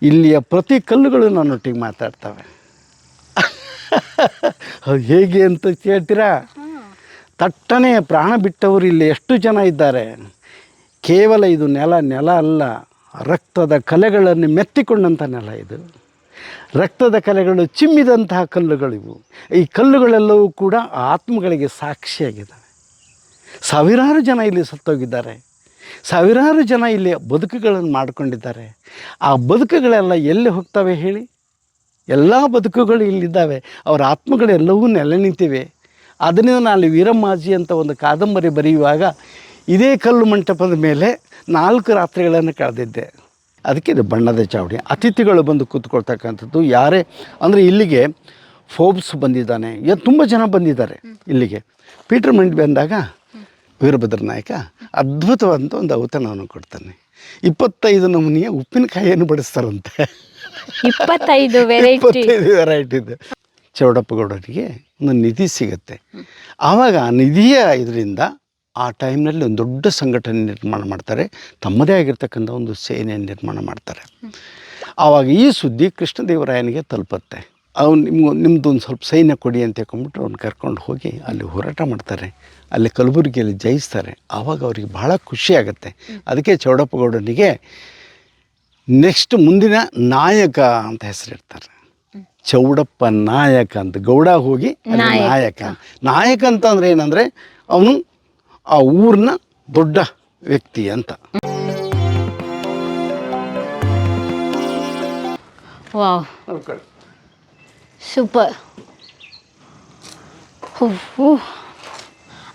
ಇಲ್ಲಿಯ ಪ್ರತಿ ಕಲ್ಲುಗಳು ನನ್ನೊಟ್ಟಿಗೆ ಮಾತಾಡ್ತವೆ. ಅದು ಹೇಗೆ ಅಂತ ಕೇಳ್ತೀರಾ? ತಟ್ಟನೆ ಪ್ರಾಣ ಬಿಟ್ಟವರು ಇಲ್ಲಿ ಎಷ್ಟು ಜನ ಇದ್ದಾರೆ. ಕೇವಲ ಇದು ನೆಲ ಅಲ್ಲ, ರಕ್ತದ ಕಲೆಗಳನ್ನು ಮೆತ್ತಿಕೊಂಡಂಥ ನೆಲ ಇದು. ರಕ್ತದ ಕಲೆಗಳು ಚಿಮ್ಮಿದಂತಹ ಕಲ್ಲುಗಳಿವು. ಈ ಕಲ್ಲುಗಳೆಲ್ಲವೂ ಕೂಡ ಆತ್ಮಗಳಿಗೆ ಸಾಕ್ಷಿಯಾಗಿದ್ದಾವೆ. ಸಾವಿರಾರು ಜನ ಇಲ್ಲಿ ಸತ್ತೋಗಿದ್ದಾರೆ. ಸಾವಿರಾರು ಜನ ಇಲ್ಲಿ ಬದುಕುಗಳನ್ನು ಮಾಡಿಕೊಂಡಿದ್ದಾರೆ. ಆ ಬದುಕುಗಳೆಲ್ಲ ಎಲ್ಲಿ ಹೋಗ್ತವೆ ಹೇಳಿ? ಎಲ್ಲ ಬದುಕುಗಳು ಇಲ್ಲಿದ್ದಾವೆ. ಅವರ ಆತ್ಮಗಳೆಲ್ಲವೂ ನೆಲೆ ನಿಂತಿವೆ. ಅದನ್ನೇ ನಾನು ವೀರಮ್ಮಾಜಿ ಅಂತ ಒಂದು ಕಾದಂಬರಿ ಬರೆಯುವಾಗ ಇದೇ ಕಲ್ಲು ಮಂಟಪದ ಮೇಲೆ 4 ರಾತ್ರಿಗಳನ್ನು ಕಳೆದಿದ್ದೆ. ಅದಕ್ಕೆ ಇದು ಬಣ್ಣದ ಚಾವಡಿ. ಅತಿಥಿಗಳು ಬಂದು ಕೂತ್ಕೊಳ್ತಕ್ಕಂಥದ್ದು. ಯಾರೇ ಅಂದರೆ ಇಲ್ಲಿಗೆ ಫೋರ್ಬ್ಸ್ ಬಂದಿದ್ದಾನೆ, ತುಂಬ ಜನ ಬಂದಿದ್ದಾರೆ ಇಲ್ಲಿಗೆ. ಪೀಟರ್ ಮಂಡಿ ಬಂದಾಗ ವೀರಭದ್ರ ನಾಯಕ ಅದ್ಭುತವಾದಂಥ ಒಂದು ಔತಣವನ್ನು ಕೊಡ್ತಾನೆ. 25 ನಮೂನೆಯ ಉಪ್ಪಿನಕಾಯಿಯನ್ನು ಬಡಿಸ್ತಾರಂತೆ. 25 ವೆರೈಟಿದು. ಚೌಡಪ್ಪಗೌಡರಿಗೆ ಒಂದು ನಿಧಿ ಸಿಗುತ್ತೆ. ಆವಾಗ ಆ ನಿಧಿಯ ಇದರಿಂದ ಆ ಟೈಮ್ನಲ್ಲಿ ಒಂದು ದೊಡ್ಡ ಸಂಘಟನೆ ನಿರ್ಮಾಣ ಮಾಡ್ತಾರೆ. ತಮ್ಮದೇ ಆಗಿರ್ತಕ್ಕಂಥ ಒಂದು ಸೇನೆಯನ್ನು ನಿರ್ಮಾಣ ಮಾಡ್ತಾರೆ. ಆವಾಗ ಈ ಸುದ್ದಿ ಕೃಷ್ಣದೇವರಾಯನಿಗೆ ತಲುಪುತ್ತೆ. ಅವ್ನು ನಿಮ್ಮದೊಂದು ಸ್ವಲ್ಪ ಸೈನ್ಯ ಕೊಡಿ ಅಂತ ಹೇಳ್ಕೊಂಬಿಟ್ಟು ಅವ್ನು ಕರ್ಕೊಂಡು ಹೋಗಿ ಅಲ್ಲಿ ಹೋರಾಟ ಮಾಡ್ತಾರೆ. ಅಲ್ಲಿ ಕಲಬುರಗಿಯಲ್ಲಿ ಜಯಿಸ್ತಾರೆ. ಆವಾಗ ಅವ್ರಿಗೆ ಭಾಳ ಖುಷಿ ಆಗುತ್ತೆ. ಅದಕ್ಕೆ ಚೌಡಪ್ಪಗೌಡನಿಗೆ ನೆಕ್ಸ್ಟ್ ಮುಂದಿನ ನಾಯಕ ಅಂತ ಹೆಸರಿಡ್ತಾರೆ. ಚೌಡಪ್ಪ ನಾಯಕ ಅಂತ. ಗೌಡ ಹೋಗಿ ನಾಯಕ. ನಾಯಕ ಅಂತ ಅಂದರೆ ಏನಂದರೆ ಅವನು ಆ ಊರಿನ ದೊಡ್ಡ ವ್ಯಕ್ತಿ ಅಂತ. Wow, super.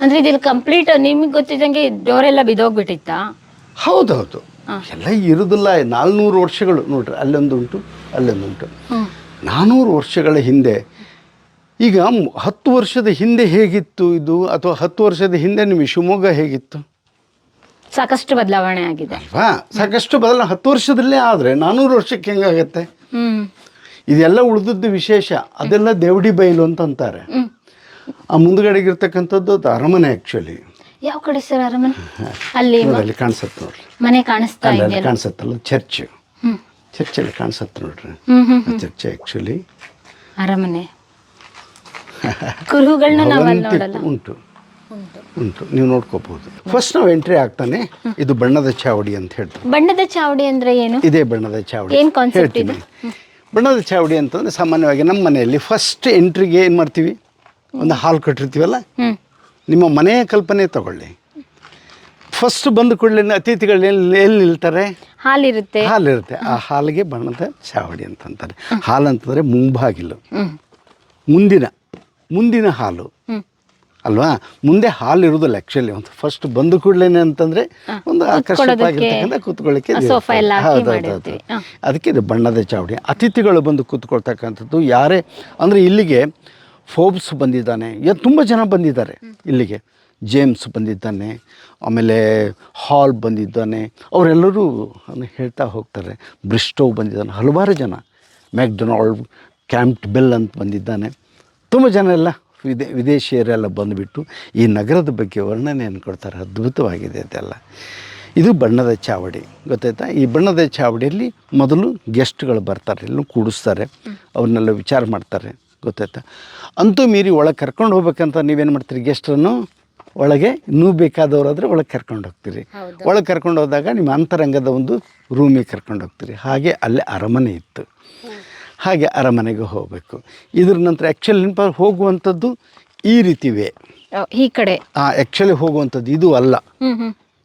ಅಂದರೆ ಇದೆಲ್ಲ ಕಂಪ್ಲೀಟ್ ನಿಮಗೆ ಗೊತ್ತಿದ್ದಂಗೆ ಡೋರೆಲ್ಲ ಬಿದ್ದೋಗ್ಬಿಟ್ಟಿತ್ತಾ? ಹೌದೌದು, ಎಲ್ಲ ಇರೋದಿಲ್ಲ. 400 ವರ್ಷಗಳು ನೋಡ್ರಿ, ಅಲ್ಲೊಂದುಂಟು ಅಲ್ಲೊಂದುಂಟು. 400 ವರ್ಷಗಳ ಹಿಂದೆ. ಈಗ 10 ವರ್ಷದ ಹಿಂದೆ ಹೇಗಿತ್ತು ಇದು, ಅಥವಾ 10 ವರ್ಷದ ಹಿಂದೆ ನಿಮಗೆ ಶಿವಮೊಗ್ಗ ಹೇಗಿತ್ತು? ಸಾಕಷ್ಟು ಬದಲಾವಣೆ ಆಗಿದೆ ಅಲ್ವಾ? ಸಾಕಷ್ಟು ಬದಲಾವಣೆ 10 ವರ್ಷದಲ್ಲೇ. ಆದರೆ 400 ವರ್ಷಕ್ಕೆ ಹೆಂಗಾಗತ್ತೆ? ಇದೆಲ್ಲ ಉಳಿದದ್ದು ವಿಶೇಷ. ಅದೆಲ್ಲ ದೇವಡಿ ಬೈಲು ಅಂತ ಅಂತಾರೆ. ಆ ಮುಂದ್ಗಡೆಗಿರ್ತಕ್ಕಂಥದ್ದು ಅದು ಅರಮನೆ. ಆ್ಯಕ್ಚುಲಿ ಯಾವ ಕಡೆ ಸರ್ ಅರಮನೆ? ಅಲ್ಲಿ ಕಾಣಿಸುತ್ತೆ ನೋಡ್ರಿ, ಮನೆ ಕಾಣಿಸ್ತಾ ಇದೆ. ಕಾಣಿಸುತ್ತಲ್ಲ, ಚರ್ಚಲ್ಲಿ ಕಾಣಿಸುತ್ತೆ ನೋಡ್ರಿ. ಚರ್ಚ್ ಆ್ಯಕ್ಚುಲಿ ಅರಮನೆ. ಕುರುಹುಗಳನ್ನ ನಾವು ನೋಡಲ್ಲ. ಉಂಟು, ನೀವು ನೋಡ್ಕೋಬಹುದು. ಫಸ್ಟ್ ನಾವು ಎಂಟ್ರಿ ಆಗ್ತಾನೆ. ಇದು ಬಣ್ಣದ ಚಾವಡಿ ಅಂತ ಹೇಳ್ತೀವಿ. ಬಣ್ಣದ ಚಾವಡಿ ಅಂದ್ರೆ ಏನು? ಇದೇ ಬಣ್ಣದ ಚಾವಡಿ. ಏನು ಕಾನ್ಸೆಪ್ಟ್ ಇದೆ? ಬಣ್ಣದ ಚಾವಡಿ ಅಂತಂದ್ರೆ ಸಾಮಾನ್ಯವಾಗಿ ನಮ್ಮ ಮನೆಯಲ್ಲಿ ಫಸ್ಟ್ ಎಂಟ್ರಿಗೆ ಏನು ಮಾಡ್ತೀವಿ? ಒಂದು ಹಾಲ್ ಕಟ್ಟಿರ್ತೀವಲ್ಲ, ನಿಮ್ಮ ಮನೆಯ ಕಲ್ಪನೆ ತಗೊಳ್ಳಿ. ಫಸ್ಟ್ ಬಂದ ಕೂಡಲೇ ಅತಿಥಿಗಳು ಎಲ್ಲಿ ನಿಲ್ತಾರೆ? ಹಾಲಿರುತ್ತೆ. ಆ ಹಾಲಿಗೆ ಬಣ್ಣದ ಚಾವಡಿ ಅಂತಂತಾರೆ. ಹಾಲು ಅಂತಂದರೆ ಮುಂಬಾಗಿಲು, ಮುಂದಿನ ಹಾಲು ಅಲ್ವಾ? ಮುಂದೆ ಹಾಲು ಇರೋದಿಲ್ಲ ಆ್ಯಕ್ಚುಲಿ. ಒಂದು ಫಸ್ಟ್ ಬಂದ ಕೂಡಲೇ ಅಂತಂದರೆ ಒಂದು ಆಕರ್ಷಕವಾಗಿರ್ತಕ್ಕಂಥ ಕೂತ್ಕೊಳ್ಳಿಕ್ಕೆ. ಹೌದೌದು, ಅದಕ್ಕೆ ಇದು ಬಣ್ಣದ ಚಾವಡಿ. ಅತಿಥಿಗಳು ಬಂದು ಕೂತ್ಕೊಳ್ತಕ್ಕಂಥದ್ದು. ಯಾರೇ ಅಂದರೆ ಇಲ್ಲಿಗೆ ಫೋರ್ಬ್ಸ್ ಬಂದಿದ್ದಾನೆ, ತುಂಬ ಜನ ಬಂದಿದ್ದಾರೆ ಇಲ್ಲಿಗೆ. ಜೇಮ್ಸ್ ಬಂದಿದ್ದಾನೆ, ಆಮೇಲೆ ಹಾಲ್ ಬಂದಿದ್ದಾನೆ. ಅವರೆಲ್ಲರೂ ಹೇಳ್ತಾ ಹೋಗ್ತಾರೆ. ಬ್ರಿಸ್ಟೋ ಬಂದಿದ್ದಾನೆ, ಹಲವಾರು ಜನ. ಮ್ಯಾಕ್ಡೊನಾಲ್ಡ್, ಕ್ಯಾಂಪ್ಟ್ ಬೆಲ್ ಅಂತ ಬಂದಿದ್ದಾನೆ. ತುಂಬ ಜನ ಎಲ್ಲ ವಿದೇಶಿಯರೆಲ್ಲ ಬಂದುಬಿಟ್ಟು ಈ ನಗರದ ಬಗ್ಗೆ ವರ್ಣನೆಯನ್ನು ಕೊಡ್ತಾರೆ. ಅದ್ಭುತವಾಗಿದೆ ಅದೆಲ್ಲ. ಇದು ಬಣ್ಣದ ಚಾವಡಿ, ಗೊತ್ತಾಯ್ತಾ? ಈ ಬಣ್ಣದ ಚಾವಡಿಯಲ್ಲಿ ಮೊದಲು ಗೆಸ್ಟ್ಗಳು ಬರ್ತಾರೆ, ಎಲ್ಲೂ ಕೂಡಿಸ್ತಾರೆ, ಅವ್ರನ್ನೆಲ್ಲ ವಿಚಾರ ಮಾಡ್ತಾರೆ, ಗೊತ್ತಾಯ್ತಾ? ಅಂತೂ ಮೀರಿ ಒಳಗೆ ಕರ್ಕೊಂಡು ಹೋಗ್ಬೇಕಂತ ನೀವೇನು ಮಾಡ್ತೀರಿ? ಗೆಸ್ಟನ್ನು ಒಳಗೆ ಇನ್ನೂ ಬೇಕಾದವರಾದರೆ ಒಳಗೆ ಕರ್ಕೊಂಡು ಹೋಗ್ತೀರಿ. ಒಳಗೆ ಕರ್ಕೊಂಡು ಹೋದಾಗ ನಿಮ್ಮ ಅಂತರಂಗದ ಒಂದು ರೂಮಿಗೆ ಕರ್ಕೊಂಡು ಹೋಗ್ತೀರಿ. ಹಾಗೆ ಅಲ್ಲೇ ಅರಮನೆ ಇತ್ತು. ಹಾಗೆ ಅರಮನೆಗೆ ಹೋಗಬೇಕು. ಇದ್ರ ನಂತರ ಆ್ಯಕ್ಚುಲಿ ಹೋಗುವಂಥದ್ದು ಈ ರೀತಿವೇ ಈ ಕಡೆ ಆ್ಯಕ್ಚುಲಿ ಹೋಗುವಂಥದ್ದು ಇದು ಅಲ್ಲ.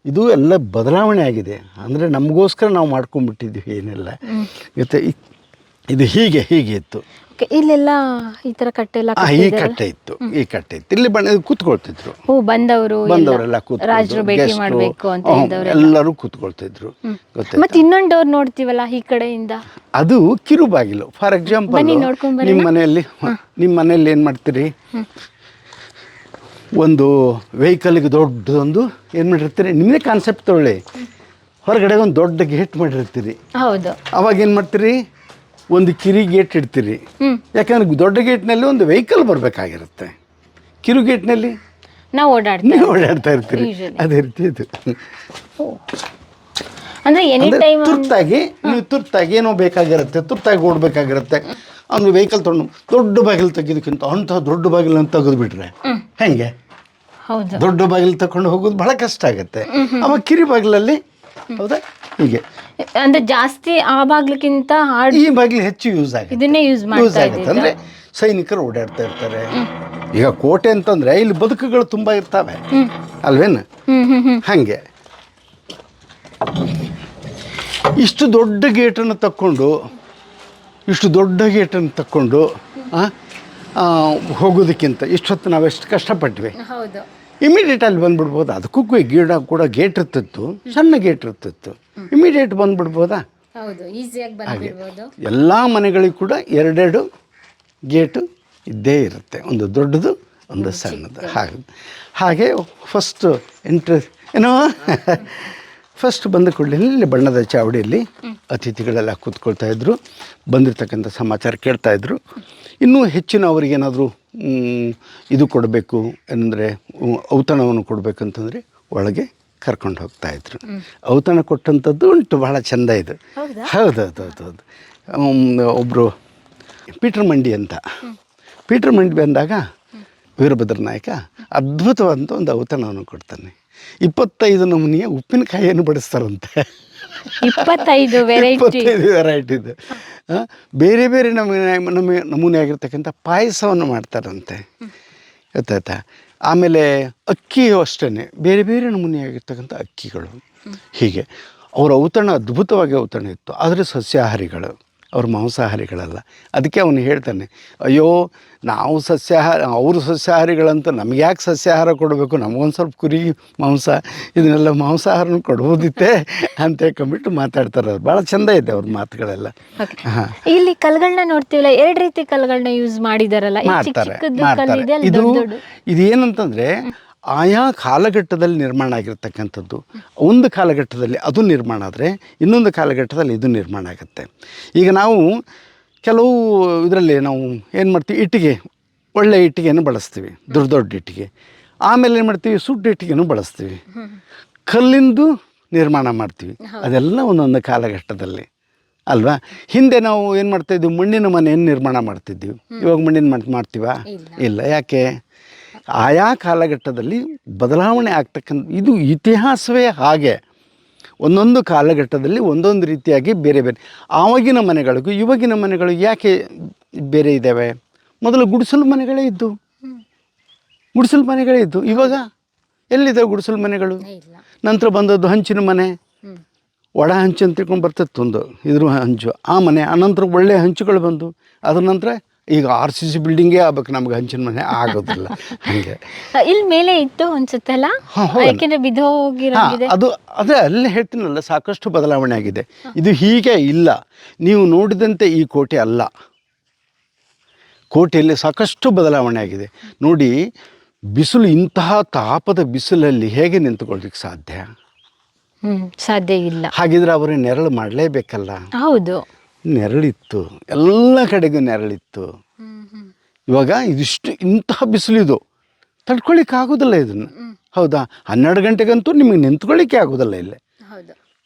ಇದು ಎಲ್ಲ ಬದಲಾವಣೆ ಆಗಿದೆ. ಅಂದರೆ ನಮಗೋಸ್ಕರ ನಾವು ಮಾಡ್ಕೊಂಡ್ಬಿಟ್ಟಿದ್ವಿ ಏನೆಲ್ಲ. ಮತ್ತು ಇದು ಹೀಗೆ ಇತ್ತು. ಇಲ್ಲೆಲ್ಲ ಈ ಥರ ಕಟ್ಟೆಲ್ಲ ಈ ಕಟ್ಟೆ ಇತ್ತು. ಇಲ್ಲಿ ಕೂತ್ಕೊಳ್ತಿದ್ರು. ಬಂದವರೆಲ್ಲ ಎಲ್ಲರೂ ಕೂತ್ಕೊಳ್ತಿದ್ರು. ಮತ್ತೆ ಇನ್ನೊಂದು ಡೋರ್ ನೋಡ್ತೀವಲ್ಲ ಈ ಕಡೆಯಿಂದ, ಅದು ಕಿರುಬಾಗಿಲು. ಫಾರ್ ಎಕ್ಸಾಂಪಲ್ ನಿಮ್ಮ ಮನೆಯಲ್ಲಿ ಏನು ಮಾಡ್ತೀರಿ? ಒಂದು ವೆಹಿಕಲ್ಗೆ ದೊಡ್ಡದೊಂದು ಏನು ಮಾಡಿರ್ತೀರಿ? ನಿಮ್ಮದೇ ಕಾನ್ಸೆಪ್ಟ್ ತಗೊಳ್ಳಿ. ಹೊರಗಡೆ ಒಂದು ದೊಡ್ಡ ಗೇಟ್ ಮಾಡಿರ್ತೀರಿ. ಹೌದು. ಅವಾಗ ಏನು ಮಾಡ್ತೀರಿ? ಒಂದು ಕಿರಿ ಗೇಟ್ ಇಡ್ತೀರಿ. ಯಾಕಂದ್ರೆ ದೊಡ್ಡ ಗೇಟ್ನಲ್ಲಿ ಒಂದು ವೆಹಿಕಲ್ ಬರಬೇಕಾಗಿರುತ್ತೆ. ಕಿರು ಗೇಟ್ನಲ್ಲಿ ನಾವು ಓಡಾಡ್ತಾ ಇರ್ತೀರಿ. ಅದೇ ರೀತಿ ಇದು. ಅಂದ್ರೆ ಎನಿ ಟೈಮ್ ತುರ್ತಾಗಿ ಏನೋ ಬೇಕಾಗಿರುತ್ತೆ, ತುರ್ತಾಗಿ ಓಡಬೇಕಾಗಿರುತ್ತೆ. ಒಂದು ವೆಹಿಕಲ್ ತೊಗೊಂಡು ದೊಡ್ಡ ಬಾಗಿಲು ತೆಗೆಯೋದಕ್ಕಿಂತ ಅಂತಹ ದೊಡ್ಡ ಬಾಗಿಲನ್ನು ತೆಗೆದುಬಿಟ್ರೆ ಹೆಂಗೆ? ಹೌದು, ದೊಡ್ಡ ಬಾಗಿಲು ತಗೊಂಡು ಹೋಗೋದು ಬಹಳ ಕಷ್ಟ ಆಗುತ್ತೆ. ಅವಾಗ ಕಿರಿ ಬಾಗಿಲಲ್ಲಿ, ಹೌದಾ, ಹೀಗೆ ಅಂದ್ರೆ ಜಾಸ್ತಿ ಆ ಬಾಗ್ಲಕ್ಕಿಂತ ಈ ಬಾಗಿಲು ಹೆಚ್ಚು ಯೂಸ್ ಆಗುತ್ತೆ. ಇದನ್ನೇ ಯೂಸ್ ಆಗುತ್ತೆ. ಅಂದರೆ ಸೈನಿಕರು ಓಡಾಡ್ತಾ ಇರ್ತಾರೆ. ಈಗ ಕೋಟೆ ಅಂತಂದ್ರೆ ಇಲ್ಲಿ ಬದುಕುಗಳು ತುಂಬ ಇರ್ತವೆ ಅಲ್ವೇನು? ಹಾಗೆ ಇಷ್ಟು ದೊಡ್ಡ ಗೇಟನ್ನು ತಕ್ಕೊಂಡು ಹೋಗೋದಕ್ಕಿಂತ ಇಷ್ಟೊತ್ತು ನಾವೆಷ್ಟು ಕಷ್ಟಪಟ್ವಿ. ಇಮಿಡಿಯೇಟ್ ಅಲ್ಲಿ ಬಂದುಬಿಡ್ಬೋದು. ಅದಕ್ಕೂ ಗಿಡ ಕೂಡ ಗೇಟ್ ಇರ್ತಿತ್ತು, ಸಣ್ಣ ಗೇಟ್ ಇರ್ತಿತ್ತು, ಇಮಿಡಿಯೇಟ್ ಬಂದುಬಿಡ್ಬೋದಾ? ಹಾಗೆ ಎಲ್ಲ ಮನೆಗಳಿಗೂ ಕೂಡ ಎರಡೆರಡು ಗೇಟು ಇದ್ದೇ ಇರುತ್ತೆ, ಒಂದು ದೊಡ್ಡದು ಒಂದು ಸಣ್ಣದು. ಹಾಗೆ ಫಸ್ಟ್ ಫಸ್ಟ್ ಬಂದ ಕೂಡಲೇ ಇಲ್ಲಿ ಬಣ್ಣದ ಚಾವಡಿಯಲ್ಲಿ ಅತಿಥಿಗಳೆಲ್ಲ ಕೂತ್ಕೊಳ್ತಾಯಿದ್ರು, ಬಂದಿರತಕ್ಕಂಥ ಸಮಾಚಾರ ಕೇಳ್ತಾಯಿದ್ರು. ಇನ್ನೂ ಹೆಚ್ಚಿನ ಅವರಿಗೇನಾದರೂ ಇದು ಕೊಡಬೇಕು ಅಂದರೆ ಔತಣವನ್ನು ಕೊಡಬೇಕಂತಂದರೆ ಒಳಗೆ ಕರ್ಕೊಂಡು ಹೋಗ್ತಾಯಿದ್ರು. ಔತಣ ಕೊಟ್ಟಂಥದ್ದು ಉಂಟು, ಭಾಳ ಚೆಂದ ಇದು. ಹೌದು. ಒಬ್ಬರು ಪೀಟರ್ ಮಂಡಿ ಅಂತ, ಪೀಟರ್ ಮಂಡಿ ಬಂದಾಗ ವೀರಭದ್ರ ನಾಯಕ ಅದ್ಭುತವಾದಂಥ ಒಂದು ಔತಣವನ್ನು ಕೊಡ್ತಾನೆ. 25 ನಮೂನೆಯ ಉಪ್ಪಿನಕಾಯಿಯನ್ನು ಬಡಿಸ್ತಾರಂತೆ. 25 ವೆರೈಟಿದು ಬೇರೆ ಬೇರೆ ನಮೂನೆ ಆಗಿರ್ತಕ್ಕಂಥ ಪಾಯಸವನ್ನು ಮಾಡ್ತಾರಂತೆ, ಗೊತ್ತಾಯ್ತಾ? ಆಮೇಲೆ ಅಕ್ಕಿಯು ಅಷ್ಟೇ ಬೇರೆ ಬೇರೆ ನಮೂನೆಯಾಗಿರ್ತಕ್ಕಂಥ ಅಕ್ಕಿಗಳು. ಹೀಗೆ ಅವರ ಔತಣ ಅದ್ಭುತವಾಗಿ ಔತಣ ಇತ್ತು. ಆದರೆ ಸಸ್ಯಾಹಾರಿಗಳು, ಅವ್ರು ಮಾಂಸಾಹಾರಿಗಳಲ್ಲ. ಅದಕ್ಕೆ ಅವನು ಹೇಳ್ತಾನೆ, ಅಯ್ಯೋ ನಾವು ಅವರು ಸಸ್ಯಾಹಾರಿಗಳಂತ ನಮ್ಗೆ ಯಾಕೆ ಸಸ್ಯಾಹಾರ ಕೊಡಬೇಕು, ನಮಗೊಂದು ಸ್ವಲ್ಪ ಕುರಿ ಮಾಂಸ ಇದನ್ನೆಲ್ಲ ಮಾಂಸಾಹಾರನ ಕೊಡ್ಬೋದಿತ್ತೆ ಅಂತ ಹೇಳ್ಕೊಂಬಿಟ್ಟು ಮಾತಾಡ್ತಾರೆ. ಅವ್ರು ಭಾಳ ಚೆಂದ ಇದೆ ಅವ್ರ ಮಾತುಗಳೆಲ್ಲ. ಇಲ್ಲಿ ಕಲ್ಗಳನ್ನ ನೋಡ್ತೀವಲ್ಲ, 2 ರೀತಿ ಕಲ್ಗಳನ್ನ ಯೂಸ್ ಮಾಡಿದಾರಲ್ಲ, ಮಾಡ್ತಾರೆ. ಇದು ಏನಂತಂದರೆ ಆಯಾ ಕಾಲಘಟ್ಟದಲ್ಲಿ ನಿರ್ಮಾಣ ಆಗಿರ್ತಕ್ಕಂಥದ್ದು. ಒಂದು ಕಾಲಘಟ್ಟದಲ್ಲಿ ಅದು ನಿರ್ಮಾಣ ಆದರೆ ಇನ್ನೊಂದು ಕಾಲಘಟ್ಟದಲ್ಲಿ ಇದು ನಿರ್ಮಾಣ ಆಗುತ್ತೆ. ಈಗ ನಾವು ಕೆಲವು ಇದರಲ್ಲಿ ನಾವು ಏನು ಮಾಡ್ತೀವಿ, ಇಟ್ಟಿಗೆ, ಒಳ್ಳೆಯ ಇಟ್ಟಿಗೆಯನ್ನು ಬಳಸ್ತೀವಿ, ದೊಡ್ಡ ಇಟ್ಟಿಗೆ. ಆಮೇಲೆ ಏನು ಮಾಡ್ತೀವಿ, ಸುಡ್ಡ ಇಟ್ಟಿಗೆನೂ ಬಳಸ್ತೀವಿ, ಕಲ್ಲಿಂದು ನಿರ್ಮಾಣ ಮಾಡ್ತೀವಿ. ಅದೆಲ್ಲ ಒಂದೊಂದು ಕಾಲಘಟ್ಟದಲ್ಲಿ ಅಲ್ವಾ? ಹಿಂದೆ ನಾವು ಏನು ಮಾಡ್ತಾಯಿದ್ವಿ, ಮಣ್ಣಿನ ಮನೆಯನ್ನು ನಿರ್ಮಾಣ ಮಾಡ್ತಿದ್ದೀವಿ. ಇವಾಗ ಮಣ್ಣಿನ ಮಾಡ್ತೀವಾ? ಇಲ್ಲ. ಯಾಕೆ? ಆಯಾ ಕಾಲಘಟ್ಟದಲ್ಲಿ ಬದಲಾವಣೆ ಆಗ್ತಕ್ಕಂಥ ಇದು ಇತಿಹಾಸವೇ ಹಾಗೆ. ಒಂದೊಂದು ಕಾಲಘಟ್ಟದಲ್ಲಿ ಒಂದೊಂದು ರೀತಿಯಾಗಿ ಬೇರೆ ಬೇರೆ. ಆವಾಗಿನ ಮನೆಗಳಿಗೂ ಇವಾಗಿನ ಮನೆಗಳು ಯಾಕೆ ಬೇರೆ ಇದ್ದಾವೆ? ಮೊದಲು ಗುಡಿಸಲು ಮನೆಗಳೇ ಇದ್ದು, ಇವಾಗ ಎಲ್ಲಿದ್ದಾವೆ ಗುಡಿಸಲು ಮನೆಗಳು? ನಂತರ ಬಂದದ್ದು ಹಂಚಿನ ಮನೆ, ಒಳ ಹಂಚು ಅಂತ ತಿಳ್ಕೊಂಡು ಬರ್ತಿತ್ತು, ಒಂದು ಇದ್ರ ಹಂಚು, ಆ ಮನೆ. ಆನಂತರ ಒಳ್ಳೆಯ ಹಂಚುಗಳು ಬಂದು, ಅದ್ರ ನಂತರ ಈಗ RCC ಬಿಲ್ಡಿಂಗೇ ಆಗ್ಬೇಕು, ನಮ್ಗೆ ಹಂಚಿನ ಮನೆ ಆಗೋದಿಲ್ಲ. ಹಾಗೆ ಇಲ್ಲಿ ಮೇಲೆ ಇತ್ತು ಅನ್ಸುತ್ತಲ್ಲ, ಯಾಕೆಂದ್ರೆ ಅದು ಅದೇ ಅಲ್ಲೇ ಹೇಳ್ತೀನಲ್ಲ, ಸಾಕಷ್ಟು ಬದಲಾವಣೆ ಆಗಿದೆ. ಇದು ಹೀಗೆ ಇಲ್ಲ, ನೀವು ನೋಡಿದಂತೆ ಈ ಕೋಟೆ ಅಲ್ಲ. ಕೋಟೆಯಲ್ಲಿ ಸಾಕಷ್ಟು ಬದಲಾವಣೆ ಆಗಿದೆ ನೋಡಿ. ಬಿಸಿಲು, ಇಂತಹ ತಾಪದ ಬಿಸಿಲಲ್ಲಿ ಹೇಗೆ ನಿಂತುಕೊಳ್ಳಿಕ್ಕೆ ಸಾಧ್ಯ ಇಲ್ಲ. ಹಾಗಿದ್ರೆ ಅವರು ನೆರಳು ಮಾಡಲೇಬೇಕಲ್ಲ. ಹೌದು, ನೆರಳಿತ್ತು, ಎಲ್ಲ ಕಡೆಗೂ ನೆರಳಿತ್ತು. ಇವಾಗ ಇದಿಷ್ಟು ಇಂತಹ ಬಿಸಿಲಿದು ತಡ್ಕೊಳ್ಳಿಕ್ಕೆ ಆಗೋದಿಲ್ಲ ಇದನ್ನು, ಹೌದಾ? 12 ಗಂಟೆಗಂತೂ ನಿಮಗೆ ನಿಂತ್ಕೊಳ್ಳಿಕ್ಕೆ ಆಗೋದಿಲ್ಲ ಇಲ್ಲೇ.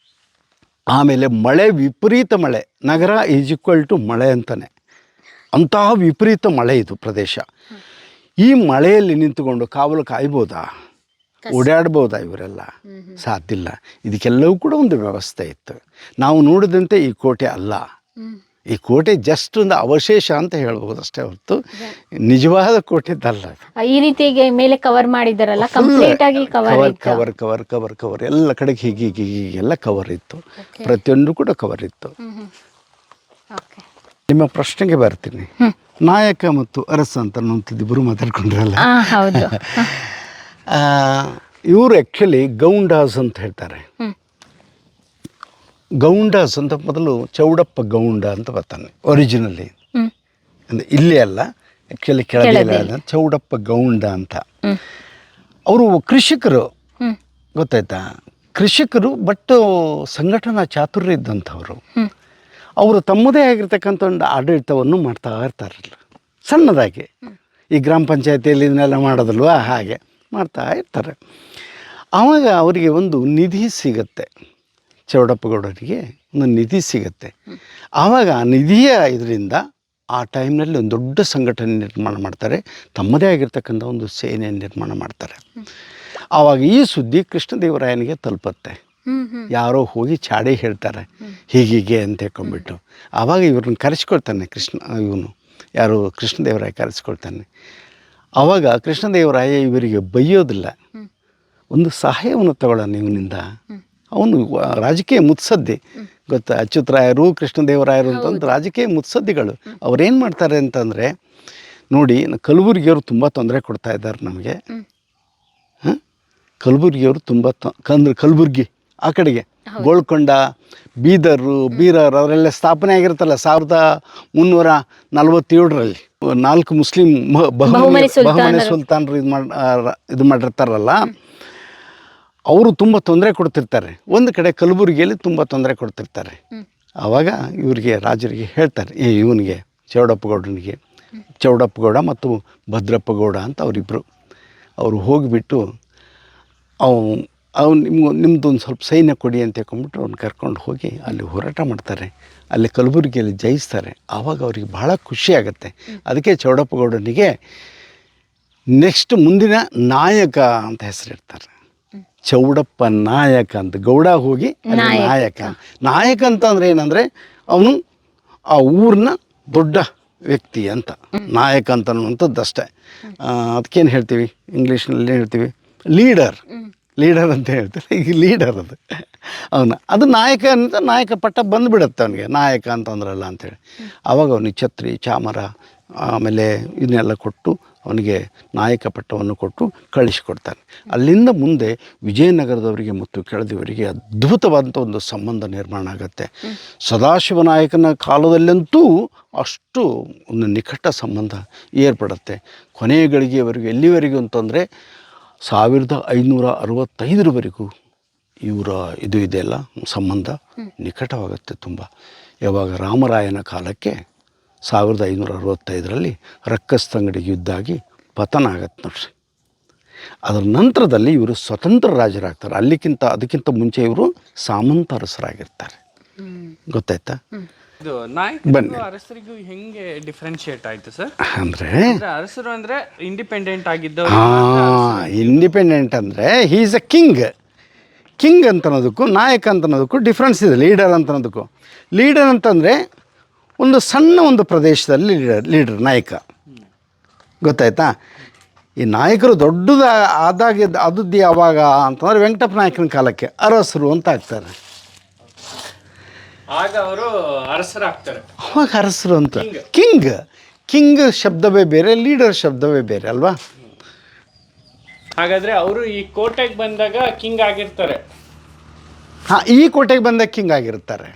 ಆಮೇಲೆ ಮಳೆ, ವಿಪರೀತ ಮಳೆ. ನಗರ = ಮಳೆ ಅಂತಾನೆ, ಅಂತಹ ವಿಪರೀತ ಮಳೆ ಇದು ಪ್ರದೇಶ. ಈ ಮಳೆಯಲ್ಲಿ ನಿಂತುಕೊಂಡು ಕಾವಲು ಕಾಯ್ಬೋದಾ? ಓಡಾಡ್ಬೋದಾ? ಇವರೆಲ್ಲ ಸಾಧ್ಯ ಇಲ್ಲ. ಇದಕ್ಕೆಲ್ಲವೂ ಕೂಡ ಒಂದು ವ್ಯವಸ್ಥೆ ಇತ್ತು. ನಾವು ನೋಡಿದಂತೆ ಈ ಕೋಟೆ ಅಲ್ಲ. ಈ ಕೋಟೆ ಜಸ್ಟ್ ಒಂದು ಅವಶೇಷ ಅಂತ ಹೇಳ್ಬೋದು ಅಷ್ಟೇ ಹೊರತು ನಿಜವಾದ ಕೋಟೆದಲ್ಲ. ಈ ರೀತಿಗೆ ಮೇಲೆ ಕವರ್ ಮಾಡಿದಾರಲ್ಲ, ಕಂಪ್ಲೀಟ್ ಆಗಿ ಕವರ್ ಎಲ್ಲ ಕಡೆಗೆ ಹೀಗೆಲ್ಲ ಕವರ್ ಇತ್ತು, ಪ್ರತಿಯೊಂದು ಕೂಡ ಕವರ್ ಇತ್ತು. ನಿಮ್ಮ ಪ್ರಶ್ನೆಗೆ ಬರ್ತೀನಿ. ನಾಯಕ ಮತ್ತು ಅರಸ ಅಂತ ಇಬ್ಬರು ಮಾತಾಡ್ಕೊಂಡ್ರಲ್ಲ, ಇವರು ಆ್ಯಕ್ಚುಲಿ ಗೌಂಡಾಸ್ ಅಂತ ಹೇಳ್ತಾರೆ. ಗೌಂಡಾಸ್ ಅಂತ ಮೊದಲು ಚೌಡಪ್ಪ ಗೌಂಡ ಅಂತ ಬರ್ತಾನೆ ಒರಿಜಿನಲಿ, ಅಂದರೆ ಇಲ್ಲಿ ಅಲ್ಲ, ಆ್ಯಕ್ಚುಲಿ ಕೆಳಗೆ ಚೌಡಪ್ಪ ಗೌಂಡ ಅಂತ. ಅವರು ಕೃಷಿಕರು, ಗೊತ್ತಾಯ್ತಾ? ಕೃಷಿಕರು, ಬಟ್ ಸಂಘಟನಾ ಚಾತುರ್ಯ ಇದ್ದಂಥವ್ರು. ಅವರು ತಮ್ಮದೇ ಆಗಿರ್ತಕ್ಕಂಥ ಒಂದು ಆಡಳಿತವನ್ನು ಮಾಡ್ತಾ ಇರ್ತಾರಲ್ಲ, ಸಣ್ಣದಾಗಿ. ಈ ಗ್ರಾಮ ಪಂಚಾಯತಿಯಲ್ಲಿ ಇದನ್ನೆಲ್ಲ ಮಾಡೋದಲ್ವ, ಹಾಗೆ ಮಾಡ್ತಾ ಇರ್ತಾರೆ. ಆವಾಗ ಅವರಿಗೆ ಒಂದು ನಿಧಿ ಸಿಗುತ್ತೆ, ಚೌಡಪ್ಪಗೌಡರಿಗೆ ಒಂದು ನಿಧಿ ಸಿಗುತ್ತೆ. ಆವಾಗ ಆ ನಿಧಿಯ ಇದರಿಂದ ಆ ಟೈಮ್ನಲ್ಲಿ ಒಂದು ದೊಡ್ಡ ಸಂಘಟನೆ ನಿರ್ಮಾಣ ಮಾಡ್ತಾರೆ, ತಮ್ಮದೇ ಆಗಿರ್ತಕ್ಕಂಥ ಒಂದು ಸೇನೆ ನಿರ್ಮಾಣ ಮಾಡ್ತಾರೆ. ಆವಾಗ ಈ ಸುದ್ದಿ ಕೃಷ್ಣದೇವರಾಯನಿಗೆ ತಲುಪತ್ತೆ. ಯಾರೋ ಹೋಗಿ ಚಾಡಿ ಹೇಳ್ತಾರೆ ಹೀಗೀಗೆ ಅಂತ ಹೇಳ್ಕೊಂಡ್ಬಿಟ್ಟು. ಆವಾಗ ಇವ್ರನ್ನ ಕರೆಸ್ಕೊಳ್ತಾನೆ ಇವನು ಯಾರು ಕೃಷ್ಣದೇವರಾಯ ಕರೆಸ್ಕೊಳ್ತಾನೆ. ಆವಾಗ ಕೃಷ್ಣದೇವರಾಯ ಇವರಿಗೆ ಬೈಯೋದಿಲ್ಲ, ಒಂದು ಸಹಾಯವನ್ನು ತಗೊಳ್ಳೋಣ ಇವನಿಂದ. ಅವನು ರಾಜಕೀಯ ಮುತ್ಸದ್ದಿ ಗೊತ್ತಾ, ಅಚ್ಯುತರಾಯರು ಕೃಷ್ಣದೇವರಾಯರು ಅಂತಂದು ರಾಜಕೀಯ ಮುತ್ಸದ್ದಿಗಳು. ಅವ್ರೇನು ಮಾಡ್ತಾರೆ ಅಂತಂದರೆ, ನೋಡಿ ಕಲಬುರ್ಗಿಯವರು ತುಂಬ ತೊಂದರೆ ಕೊಡ್ತಾ ಇದ್ದಾರೆ ನಮಗೆ. ಕಲಬುರ್ಗಿಯವರು ತುಂಬ ಕಲಬುರ್ಗಿ ಆ ಕಡೆಗೆ ಗೋಳ್ಕೊಂಡ, ಬೀರರ್ ಅವರೆಲ್ಲ ಸ್ಥಾಪನೆ ಆಗಿರುತ್ತಲ್ಲ 1347ರಲ್ಲಿ. 4 ಮುಸ್ಲಿಂ ಬಹುಮನಿ ಸುಲ್ತಾನರು ಇದು ಮಾಡಿರ್ತಾರಲ್ಲ, ಅವರು ತುಂಬ ತೊಂದರೆ ಕೊಡ್ತಿರ್ತಾರೆ. ಒಂದು ಕಡೆ ಕಲಬುರಗಿಯಲ್ಲಿ ತುಂಬ ತೊಂದರೆ ಕೊಡ್ತಿರ್ತಾರೆ. ಆವಾಗ ಇವರಿಗೆ ರಾಜರಿಗೆ ಹೇಳ್ತಾರೆ, ಇವನಿಗೆ ಚೌಡಪ್ಪಗೌಡ ಮತ್ತು ಭದ್ರಪ್ಪಗೌಡ ಅಂತ ಅವರಿಬ್ಬರು, ಅವರು ಹೋಗಿಬಿಟ್ಟು ನಿಮ್ಮದು ಒಂದು ಸ್ವಲ್ಪ ಸೈನ್ಯ ಕೊಡಿ ಅಂತ ಹೇಳ್ಕೊಂಡ್ಬಿಟ್ಟು ಅವ್ನು ಕರ್ಕೊಂಡು ಹೋಗಿ ಅಲ್ಲಿ ಹೋರಾಟ ಮಾಡ್ತಾರೆ. ಅಲ್ಲಿ ಕಲಬುರಗಿಯಲ್ಲಿ ಜಯಿಸ್ತಾರೆ. ಆವಾಗ ಅವ್ರಿಗೆ ಭಾಳ ಖುಷಿ ಆಗುತ್ತೆ. ಅದಕ್ಕೆ ಚೌಡಪ್ಪಗೌಡನಿಗೆ ನೆಕ್ಸ್ಟ್ ಮುಂದಿನ ನಾಯಕ ಅಂತ ಹೆಸರಿಡ್ತಾರೆ. ಚೌಡಪ್ಪ ನಾಯಕ ಅಂತ, ಗೌಡ ಹೋಗಿ ನಾಯಕ ಅಂತಂದರೆ ಏನಂದರೆ ಅವನು ಆ ಊರಿನ ದೊಡ್ಡ ವ್ಯಕ್ತಿ ಅಂತ, ನಾಯಕ ಅಂತ ಅನ್ನುವಂಥದ್ದು ಅಷ್ಟೇ. ಅದಕ್ಕೇನು ಹೇಳ್ತೀವಿ ಇಂಗ್ಲೀಷ್ನಲ್ಲಿ ಹೇಳ್ತೀವಿ ಲೀಡರ್ ಅಂತ ಹೇಳ್ತಾರೆ. ಈಗ ಲೀಡರ್ ಅದು ನಾಯಕ ಅಂತ, ನಾಯಕ ಪಟ್ಟ ಬಂದುಬಿಡತ್ತೆ ಅವನಿಗೆ, ನಾಯಕ ಅಂತಂದ್ರಲ್ಲ ಅಂಥೇಳಿ. ಆವಾಗ ಅವನಿಗೆ ಛತ್ರಿ ಚಾಮರ ಆಮೇಲೆ ಇದನ್ನೆಲ್ಲ ಕೊಟ್ಟು ಅವನಿಗೆ ನಾಯಕ ಪಟ್ಟವನ್ನು ಕೊಟ್ಟು ಕಳಿಸಿಕೊಡ್ತಾನೆ. ಅಲ್ಲಿಂದ ಮುಂದೆ ವಿಜಯನಗರದವರಿಗೆ ಮತ್ತು ಕೆಳದಿಯವರಿಗೆ ಅದ್ಭುತವಾದಂಥ ಒಂದು ಸಂಬಂಧ ನಿರ್ಮಾಣ ಆಗುತ್ತೆ. ಸದಾಶಿವ ನಾಯಕನ ಕಾಲದಲ್ಲಂತೂ ಅಷ್ಟು ಒಂದು ನಿಕಟ ಸಂಬಂಧ ಏರ್ಪಡುತ್ತೆ. ಕೊನೆಯ ಗಳಿಗೆಯವರೆಗೂ ಎಲ್ಲಿವರೆಗೂ ಅಂತಂದರೆ 1565ರವರೆಗೂ ಇವರ ಇದು ಇದೆಯಲ್ಲ ಸಂಬಂಧ ನಿಕಟವಾಗುತ್ತೆ ತುಂಬ. ಯಾವಾಗ ರಾಮರಾಯನ ಕಾಲಕ್ಕೆ 1565ರಲ್ಲಿ ರಕ್ಕಸ್ತಂಗಡಿ ಯುದ್ಧ ಆಗಿ ಪತನ ಆಗತ್ತೆ ನೋಡ್ರಿ. ಅದರ ನಂತರದಲ್ಲಿ ಇವರು ಸ್ವತಂತ್ರ ರಾಜರಾಗ್ತಾರೆ. ಅದಕ್ಕಿಂತ ಮುಂಚೆ ಇವರು ಸಾಮಂತ ಅರಸರಾಗಿರ್ತಾರೆ. ಗೊತ್ತಾಯ್ತಾ? ಬನ್ನಿ, ಅರಸರಿಗೂ ಹೆಂಗೆ ಡಿಫ್ರೆನ್ಶಿಯೇಟ್ ಆಯ್ತು ಸರ್? ಅಂದರೆ ಅರಸರು ಅಂದರೆ ಇಂಡಿಪೆಂಡೆಂಟ್ ಆಗಿದ್ದು, ಇಂಡಿಪೆಂಡೆಂಟ್ ಅಂದರೆ ಹೀ ಈಸ್ ಅ ಕಿಂಗ್ ಅಂತ ಅನ್ನೋದಕ್ಕೂ ನಾಯಕ ಅಂತ ಅನ್ನೋದಕ್ಕೂ ಡಿಫ್ರೆನ್ಸ್ ಇದೆ. ಲೀಡರ್ ಅಂತ ಅನ್ನೋದಕ್ಕೂ, ಲೀಡರ್ ಅಂತಂದರೆ ಒಂದು ಸಣ್ಣ ಒಂದು ಪ್ರದೇಶದಲ್ಲಿ ಲೀಡರ್ ನಾಯಕ. ಗೊತ್ತಾಯ್ತಾ? ಈ ನಾಯಕರು ದೊಡ್ಡದು ಆದದ್ದು ಯಾವಾಗ ಅಂತಂದರೆ ವೆಂಕಟಪ್ಪ ನಾಯಕನ ಕಾಲಕ್ಕೆ ಅರಸರು ಅಂತ ಆಗ್ತಾರೆ. ಆಗ ಅವರು ಅರಸರಾಗ್ತಾರೆ. ಅವಾಗ ಅರಸರು ಅಂತ. ಕಿಂಗ್ ಶಬ್ದವೇ ಬೇರೆ, ಲೀಡರ್ ಶಬ್ದವೇ ಬೇರೆ ಅಲ್ವಾ? ಹಾಗಾದರೆ ಅವರು ಈ ಕೋಟೆಗೆ ಬಂದಾಗ ಕಿಂಗ್ ಆಗಿರ್ತಾರೆ. ಈ ಕೋಟೆಗೆ ಬಂದಾಗ ಕಿಂಗ್ ಆಗಿರ್ತಾರೆ.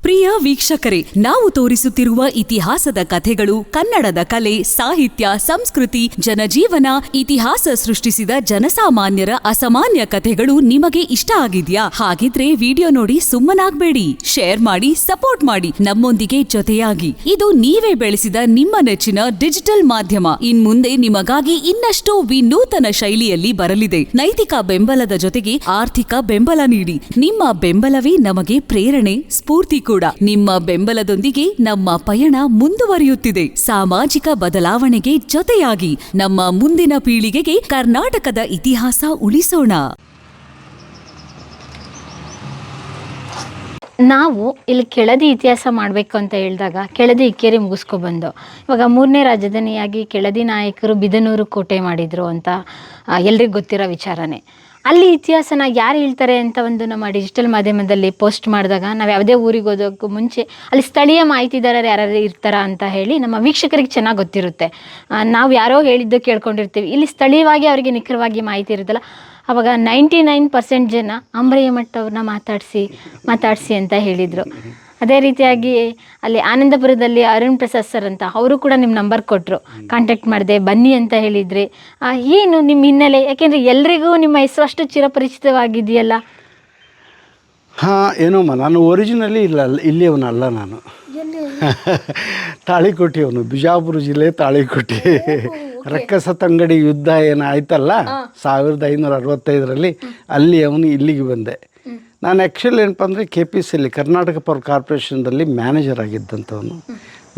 ಪ್ರಿಯ ವೀಕ್ಷಕರೇ, ನಾವು ತೋರಿಸುತ್ತಿರುವ ಇತಿಹಾಸದ ಕಥೆಗಳು ಕನ್ನಡದ ಕಲೆ, ಸಾಹಿತ್ಯ, ಸಂಸ್ಕೃತಿ, ಜನಜೀವನ, ಇತಿಹಾಸ ಸೃಷ್ಟಿಸಿದ ಜನಸಾಮಾನ್ಯರ ಅಸಾಮಾನ್ಯ ಕಥೆಗಳು ನಿಮಗೆ ಇಷ್ಟ ಆಗಿದ್ಯಾ? ಹಾಗಿದ್ರೆ ವಿಡಿಯೋ ನೋಡಿ ಸುಮ್ಮನಾಗ್ಬೇಡಿ, ಶೇರ್ ಮಾಡಿ, ಸಪೋರ್ಟ್ ಮಾಡಿ, ನಮ್ಮೊಂದಿಗೆ ಜೊತೆಯಾಗಿ. ಇದು ನೀವೇ ಬೆಳೆಸಿದ ನಿಮ್ಮ ನೆಚ್ಚಿನ ಡಿಜಿಟಲ್ ಮಾಧ್ಯಮ. ಇನ್ಮುಂದೆ ನಿಮಗಾಗಿ ಇನ್ನಷ್ಟು ವಿನೂತನ ಶೈಲಿಯಲ್ಲಿ ಬರಲಿದೆ. ನೈತಿಕ ಬೆಂಬಲದ ಜೊತೆಗೆ ಆರ್ಥಿಕ ಬೆಂಬಲ ನೀಡಿ. ನಿಮ್ಮ ಬೆಂಬಲವೇ ನಮಗೆ ಪ್ರೇರಣೆ, ಸ್ಫೂರ್ತಿ ಕೂಡ. ನಿಮ್ಮ ಬೆಂಬಲದೊಂದಿಗೆ ನಮ್ಮ ಪಯಣ ಮುಂದುವರಿಯುತ್ತಿದೆ. ಸಾಮಾಜಿಕ ಬದಲಾವಣೆಗೆ ಜೊತೆಯಾಗಿ ನಮ್ಮ ಮುಂದಿನ ಪೀಳಿಗೆಗೆ ಕರ್ನಾಟಕದ ಇತಿಹಾಸ ಉಳಿಸೋಣ. ನಾವು ಇಲ್ಲಿ ಕೆಳದಿ ಇತಿಹಾಸ ಮಾಡಬೇಕು ಅಂತ ಹೇಳಿದಾಗ ಕೆಳದಿ ಇಕ್ಕೇರಿ ಮುಗಿಸ್ಕೊಬಂದು ಇವಾಗ 3ನೇ ರಾಜಧಾನಿಯಾಗಿ ಕೆಳದಿ ನಾಯಕರು ಬಿದನೂರು ಕೋಟೆ ಮಾಡಿದರು ಅಂತ ಎಲ್ರಿಗೂ ಗೊತ್ತಿರೋ ವಿಚಾರನೇ. ಅಲ್ಲಿ ಇತಿಹಾಸನ ಯಾರು ಹೇಳ್ತಾರೆ ಅಂತ ಒಂದು ನಮ್ಮ ಡಿಜಿಟಲ್ ಮಾಧ್ಯಮದಲ್ಲಿ ಪೋಸ್ಟ್ ಮಾಡಿದಾಗ ನಾವು ಯಾವುದೇ ಊರಿಗೆ ಹೋಗೋಕ್ಕೂ ಮುಂಚೆ ಅಲ್ಲಿ ಸ್ಥಳೀಯ ಮಾಹಿತಿದಾರರು ಯಾರು ಇರ್ತಾರ ಅಂತ ಹೇಳಿ ನಮ್ಮ ವೀಕ್ಷಕರಿಗೆ ಚೆನ್ನಾಗಿ ಗೊತ್ತಿರುತ್ತೆ. ನಾವು ಯಾರೋ ಹೇಳಿದ್ದು ಕೇಳ್ಕೊಂಡಿರ್ತೀವಿ. ಇಲ್ಲಿ ಸ್ಥಳೀಯವಾಗಿ ಅವರಿಗೆ ನಿಖರವಾಗಿ ಮಾಹಿತಿ ಇರುತ್ತಲ್ಲ. ಆವಾಗ 99% ಜನ ಅಂಬರೀಯ ಮಠ ಅವ್ರನ್ನ ಮಾತಾಡಿಸಿ ಅಂತ ಹೇಳಿದರು. ಅದೇ ರೀತಿಯಾಗಿ ಅಲ್ಲಿ ಆನಂದಪುರದಲ್ಲಿ ಅರುಣ್ ಪ್ರಸಾದ್ ಸರ್ ಅಂತ ಅವರು ಕೂಡ ನಿಮ್ಮ ನಂಬರ್ ಕೊಟ್ಟರು. ಕಾಂಟ್ಯಾಕ್ಟ್ ಮಾಡಿದೆ, ಬನ್ನಿ ಅಂತ ಹೇಳಿದ್ರಿ. ಏನು ನಿಮ್ಮ ಹಿನ್ನೆಲೆ? ಯಾಕೆಂದರೆ ಎಲ್ರಿಗೂ ನಿಮ್ಮ ಹೆಸರು ಅಷ್ಟು ಚಿರಪರಿಚಿತವಾಗಿದೆಯಲ್ಲ. ಏನೋಮ್ಮ, ನಾನು ಒರಿಜಿನಲಿ ಇಲ್ಲಿಯವನಲ್ಲ. ನಾನು ತಾಳಿಕೋಟೆಯವನು, ಬಿಜಾಪುರ ಜಿಲ್ಲೆ ತಾಳಿಕೋಟೆ. ರಕ್ಕಸತಂಗಡಿ ಯುದ್ಧ ಏನಾಯ್ತಲ್ಲ 1565ರಲ್ಲಿ, ಅಲ್ಲಿ ಅವನು ಇಲ್ಲಿಗೆ ಬಂದೆ. ನಾನು ಆ್ಯಕ್ಚುಲಿ ಏನಪ್ಪ ಅಂದರೆ KPCL ಕರ್ನಾಟಕ ಪವರ್ ಕಾರ್ಪೊರೇಷನ್ದಲ್ಲಿ ಮ್ಯಾನೇಜರ್ ಆಗಿದ್ದಂಥವನು.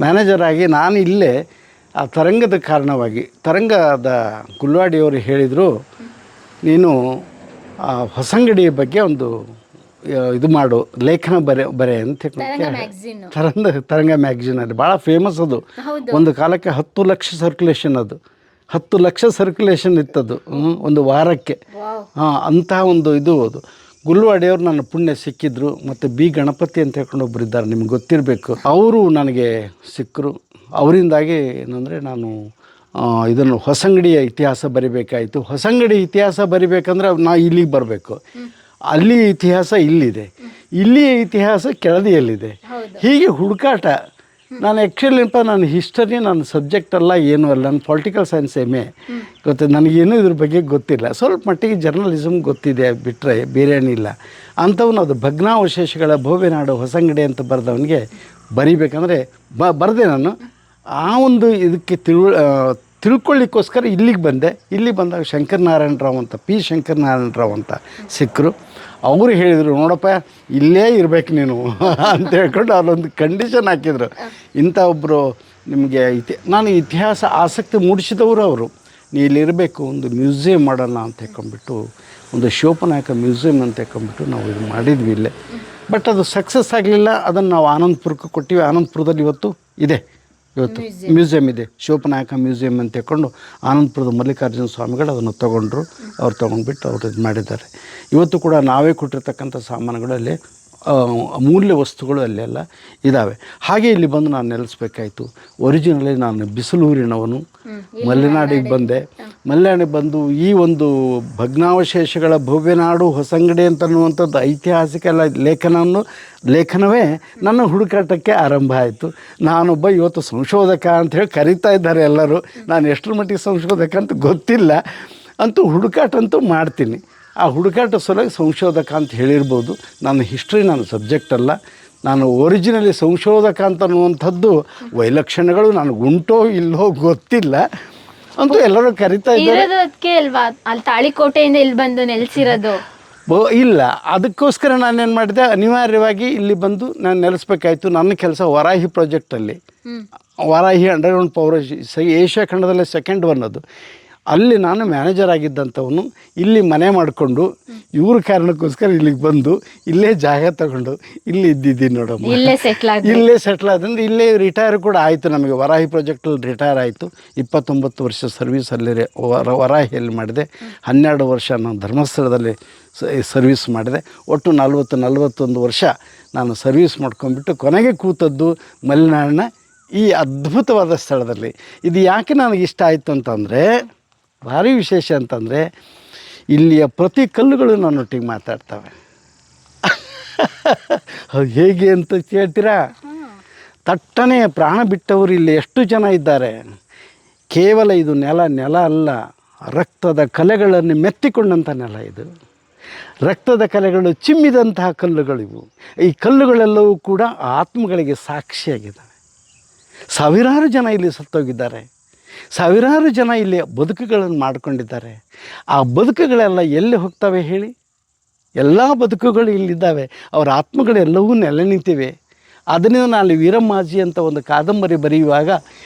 ಮ್ಯಾನೇಜರ್ ಆಗಿ ನಾನು ಇಲ್ಲೇ ಆ ತರಂಗದ ಕಾರಣವಾಗಿ ತರಂಗದ ಗುಲ್ವಾಡಿಯವರು ಹೇಳಿದರು, ನೀನು ಹೊಸಂಗಡಿಯ ಬಗ್ಗೆ ಒಂದು ಇದು ಮಾಡು, ಲೇಖನ ಬರೆ ಅಂತ ತರಂಗ ಮ್ಯಾಗ್ಝಿನಲ್ಲಿ ಭಾಳ ಫೇಮಸ್ ಅದು. ಒಂದು ಕಾಲಕ್ಕೆ 10 ಲಕ್ಷ ಸರ್ಕ್ಯುಲೇಷನ್, ಅದು 10 ಲಕ್ಷ ಸರ್ಕ್ಯುಲೇಷನ್ ಇತ್ತದು ಒಂದು ವಾರಕ್ಕೆ. ಅಂತಹ ಒಂದು ಇದು ಅದು. ಗುಲ್ವಾಡಿಯವರು ನನ್ನ ಪುಣ್ಯ ಸಿಕ್ಕಿದ್ರು. ಮತ್ತು B ಗಣಪತಿ ಅಂತ ಹೇಳ್ಕೊಂಡು ಒಬ್ಬರು ಇದ್ದಾರೆ, ನಿಮ್ಗೆ ಗೊತ್ತಿರಬೇಕು. ಅವರು ನನಗೆ ಸಿಕ್ಕರು. ಅವರಿಂದಾಗಿ ಏನಂದರೆ ನಾನು ಇದನ್ನು ಹೊಸಂಗಡಿಯ ಇತಿಹಾಸ ಬರಿಬೇಕಾಯಿತು. ಹೊಸಂಗಡಿ ಇತಿಹಾಸ ಬರಿಬೇಕಂದ್ರೆ ನಾವು ಇಲ್ಲಿಗೆ ಬರಬೇಕು. ಅಲ್ಲಿ ಇತಿಹಾಸ ಇಲ್ಲಿದೆ, ಇಲ್ಲಿಯ ಇತಿಹಾಸ ಕೆಳದಿಯಲ್ಲಿದೆ. ಹೀಗೆ ಹುಡುಕಾಟ. ನಾನು ಆ್ಯಕ್ಚುಲಿ ನಾನು ಹಿಸ್ಟರಿ ನನ್ನ ಸಬ್ಜೆಕ್ಟ್ ಅಲ್ಲ, ಏನೂ ಅಲ್ಲ. ನಾನು ಪೊಲಿಟಿಕಲ್ ಸೈನ್ಸ್ MA ಗೊತ್ತಿದೆ. ನನಗೇನು ಇದ್ರ ಬಗ್ಗೆ ಗೊತ್ತಿಲ್ಲ. ಸ್ವಲ್ಪ ಮಟ್ಟಿಗೆ ಜರ್ನಲಿಸಮ್ ಗೊತ್ತಿದೆ, ಬಿಟ್ಟರೆ ಬೇರೆ ಏನಿಲ್ಲ. ಅಂಥವನು ಅದು ಭಗ್ನಾವಶೇಷಗಳ ಭವ್ಯನಾಡು ಹೊಸಂಗಡಿ ಅಂತ ಬರೆದವನಿಗೆ ಬರಿಬೇಕಂದ್ರೆ ಬರೆದೆ ನಾನು. ಆ ಒಂದು ಇದಕ್ಕೆ ತಿಳ್ಕೊಳ್ಳಿಕ್ಕೋಸ್ಕರ ಇಲ್ಲಿಗೆ ಬಂದೆ. ಇಲ್ಲಿ ಬಂದಾಗ ಶಂಕರನಾರಾಯಣರಾವ್ ಅಂತ P ಶಂಕರನಾರಾಯಣರಾವ್ ಅಂತ ಸಿಕ್ಕರು. ಅವರು ಹೇಳಿದರು, ನೋಡಪ್ಪ ಇಲ್ಲೇ ಇರಬೇಕು ನೀನು ಅಂತ ಹೇಳ್ಕೊಂಡು ಅಲ್ಲೊಂದು ಕಂಡೀಷನ್ ಹಾಕಿದರು. ಇಂಥ ಒಬ್ಬರು ನಿಮಗೆ ನಾನು ಇತಿಹಾಸ ಆಸಕ್ತಿ ಮೂಡಿಸಿದವರು ಅವರು. ನೀ ಇಲ್ಲಿರಬೇಕು, ಒಂದು ಮ್ಯೂಸಿಯಂ ಮಾಡೋಣ ಅಂತ ಹೇಳ್ಕೊಂಡ್ಬಿಟ್ಟು, ಒಂದು ಶೋಪನಾಯಕ ಮ್ಯೂಸಿಯಂ ಅಂತ ಹೇಳ್ಕೊಂಡ್ಬಿಟ್ಟು ನಾವು ಇದು ಮಾಡಿದ್ವಿ ಇಲ್ಲೇ. ಬಟ್ ಅದು ಸಕ್ಸಸ್ ಆಗಲಿಲ್ಲ. ಅದನ್ನು ನಾವು ಆನಂದಪುರಕ್ಕೆ ಕೊಟ್ಟಿವಿ. ಆನಂದಪುರದಲ್ಲಿ ಇವತ್ತು ಮ್ಯೂಸಿಯಂ ಇದೆ, ಶೋಪನಾಯಕ ಮ್ಯೂಸಿಯಂ ಅಂತ ಹೇಳ್ಕೊಂಡು ಆನಂದಪುರದ ಮಲ್ಲಿಕಾರ್ಜುನ ಸ್ವಾಮಿಗಳು ಅದನ್ನು ತೊಗೊಂಡ್ರು. ಅವ್ರು ತೊಗೊಂಡ್ಬಿಟ್ಟು ಅವ್ರು ಇದು ಮಾಡಿದ್ದಾರೆ. ಇವತ್ತು ಕೂಡ ನಾವೇ ಕೊಟ್ಟಿರ್ತಕ್ಕಂಥ ಸಾಮಾನುಗಳಲ್ಲಿ ಅಮೂಲ್ಯ ವಸ್ತುಗಳು ಅಲ್ಲೆಲ್ಲ ಇದ್ದಾವೆ. ಹಾಗೆ ಇಲ್ಲಿ ಬಂದು ನಾನು ನೆಲೆಸ್ಬೇಕಾಯಿತು. ಒರಿಜಿನಲಿ ನಾನು ಬಿಸಿಲೂರಿನವನು. ಮಲೆನಾಡಿಗೆ ಬಂದೆ. ಮಲೆನಾಡಿಗೆ ಬಂದು ಈ ಒಂದು ಭಗ್ನಾವಶೇಷಗಳ ಭವ್ಯನಾಡು ಹೊಸಂಗಡಿ ಅಂತನ್ನುವಂಥದ್ದು ಐತಿಹಾಸಿಕ ಲೇಖನವೇ ನನ್ನ ಹುಡುಕಾಟಕ್ಕೆ ಆರಂಭ ಆಯಿತು. ನಾನೊಬ್ಬ ಇವತ್ತು ಸಂಶೋಧಕ ಅಂಥೇಳಿ ಕರೀತಾ ಇದ್ದಾರೆ ಎಲ್ಲರೂ. ನಾನು ಎಷ್ಟರ ಮಟ್ಟಿಗೆ ಸಂಶೋಧಕ ಅಂತ ಗೊತ್ತಿಲ್ಲ, ಅಂತೂ ಹುಡುಕಾಟ ಅಂತೂ ಮಾಡ್ತೀನಿ. ಆ ಹುಡುಕಾಟ ಸಲುವಾಗಿ ಸಂಶೋಧಕ ಅಂತ ಹೇಳಿರ್ಬೋದು. ನಾನು ಹಿಸ್ಟ್ರಿ ನನ್ನ ಸಬ್ಜೆಕ್ಟ್ ಅಲ್ಲ. ನಾನು ಒರಿಜಿನಲಿ ಸಂಶೋಧಕ ಅಂತನ್ನುವಂಥದ್ದು ವೈಲಕ್ಷಣ್ಯಗಳು ನನಗುಂಟೋ ಇಲ್ಲೋ ಗೊತ್ತಿಲ್ಲ, ಅಂತೂ ಎಲ್ಲರೂ ಕರಿತಾ ಇದ್ದಾರೆ. ಅಲ್ಲಿ ತಾಳಿಕೋಟೆಯಿಂದ ಇಲ್ಲಿ ಬಂದು ನೆಲೆಸಿರೋದು ಇಲ್ಲ, ಅದಕ್ಕೋಸ್ಕರ ನಾನೇನು ಮಾಡಿದೆ, ಅನಿವಾರ್ಯವಾಗಿ ಇಲ್ಲಿ ಬಂದು ನಾನು ನೆಲೆಸ್ಬೇಕಾಯ್ತು. ನನ್ನ ಕೆಲಸ ವರಾಹಿ ಪ್ರಾಜೆಕ್ಟಲ್ಲಿ, ವರಾಹಿ ಅಂಡರ್ಗ್ರೌಂಡ್ ಪವರ್ ಏಷ್ಯಾ ಖಂಡದಲ್ಲೇ ಸೆಕೆಂಡ್ ಒನ್ ಅದು. ಅಲ್ಲಿ ನಾನು ಮ್ಯಾನೇಜರ್ ಆಗಿದ್ದಂಥವನು. ಇಲ್ಲಿ ಮನೆ ಮಾಡಿಕೊಂಡು ಇವ್ರ ಕಾರಣಕ್ಕೋಸ್ಕರ ಇಲ್ಲಿಗೆ ಬಂದು ಇಲ್ಲೇ ಜಾಗ ತಗೊಂಡು ಇಲ್ಲಿ ಇದ್ದಿದ್ದೀನಿ ನೋಡಮ್ಮ. ಇಲ್ಲೇ ಸೆಟ್ಲ್ ಆದಂದ್ರೆ ಇಲ್ಲೇ ರಿಟೈರ್ ಕೂಡ ಆಯಿತು. ನಮಗೆ ವರಾಹಿ ಪ್ರಾಜೆಕ್ಟಲ್ಲಿ ರಿಟೈರ್ ಆಯಿತು. 29 ವರ್ಷ ಸರ್ವೀಸಲ್ಲಿ ವರಾಹಿಯಲ್ಲಿ ಮಾಡಿದೆ. 12 ವರ್ಷ ನಾನು ಧರ್ಮಸ್ಥಳದಲ್ಲಿ ಸರ್ವೀಸ್ ಮಾಡಿದೆ. ಒಟ್ಟು 41 ವರ್ಷ ನಾನು ಸರ್ವೀಸ್ ಮಾಡ್ಕೊಂಡ್ಬಿಟ್ಟು ಕೊನೆಗೆ ಕೂತದ್ದು ಮಲೆನಾಡಿನ ಈ ಅದ್ಭುತವಾದ ಸ್ಥಳದಲ್ಲಿ. ಇದು ಯಾಕೆ ನನಗೆ ಇಷ್ಟ ಆಯಿತು ಅಂತಂದರೆ, ಭಾರಿ ವಿಶೇಷ ಅಂತಂದರೆ, ಇಲ್ಲಿಯ ಪ್ರತಿ ಕಲ್ಲುಗಳು ನನ್ನೊಟ್ಟಿಗೆ ಮಾತಾಡ್ತವೆ. ಹೇಗೆ ಅಂತ ಕೇಳ್ತೀರಾ? ತಟ್ಟನೆ ಪ್ರಾಣ ಬಿಟ್ಟವರು ಇಲ್ಲಿ ಎಷ್ಟು ಜನ ಇದ್ದಾರೆ. ಕೇವಲ ಇದು ನೆಲ ಅಲ್ಲ, ರಕ್ತದ ಕಲೆಗಳನ್ನು ಮೆತ್ತಿಕೊಂಡಂಥ ನೆಲ ಇದು. ರಕ್ತದ ಕಲೆಗಳು ಚಿಮ್ಮಿದಂತಹ ಕಲ್ಲುಗಳಿವು. ಈ ಕಲ್ಲುಗಳೆಲ್ಲವೂ ಕೂಡ ಆತ್ಮಗಳಿಗೆ ಸಾಕ್ಷಿಯಾಗಿದ್ದಾವೆ. ಸಾವಿರಾರು ಜನ ಇಲ್ಲಿ ಸತ್ತೋಗಿದ್ದಾರೆ. ಸಾವಿರಾರು ಜನ ಇಲ್ಲಿ ಬದುಕುಗಳನ್ನು ಮಾಡಿಕೊಂಡಿದ್ದಾರೆ. ಆ ಬದುಕುಗಳೆಲ್ಲ ಎಲ್ಲಿ ಹೋಗ್ತವೆ ಹೇಳಿ? ಎಲ್ಲ ಬದುಕುಗಳು ಇಲ್ಲಿದ್ದಾವೆ. ಅವರ ಆತ್ಮಗಳೆಲ್ಲವೂ ನೆಲೆ ನಿಂತಿವೆ. ಅದನ್ನೇ ನಾನು ವೀರಮ್ಮಾಜಿ ಅಂತ ಒಂದು ಕಾದಂಬರಿ ಬರೆಯುವಾಗ